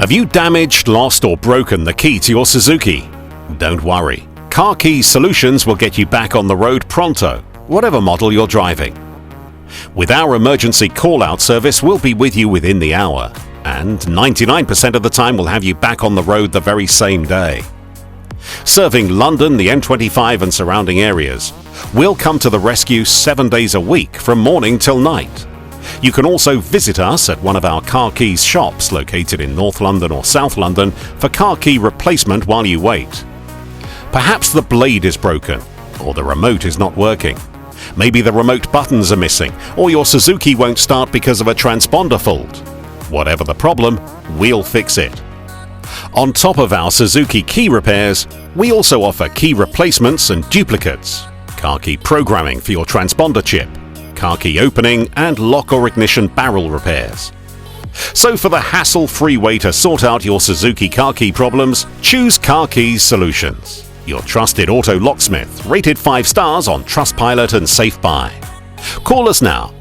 Have you damaged, lost or broken the key to your Suzuki? Don't worry. Car Keys Solutions will get you back on the road pronto, whatever model you're driving. With our emergency call-out service, we'll be with you within the hour, and 99% of the time we'll have you back on the road the very same day. Serving London, the M25 and surrounding areas, we'll come to the rescue 7 days a week from morning till night. You can also visit us at one of our Car Keys shops located in North London or South London for car key replacement while you wait. Perhaps the blade is broken, or the remote is not working. Maybe the remote buttons are missing, or your Suzuki won't start because of a transponder fault. Whatever the problem, we'll fix it. On top of our Suzuki key repairs, we also offer key replacements and duplicates, car key programming for your transponder chip, car key opening and lock or ignition barrel repairs. So for the hassle-free way to sort out your Suzuki car key problems, choose Car Keys Solutions, your trusted auto locksmith, rated 5 stars on Trustpilot and Safe Buy. Call us now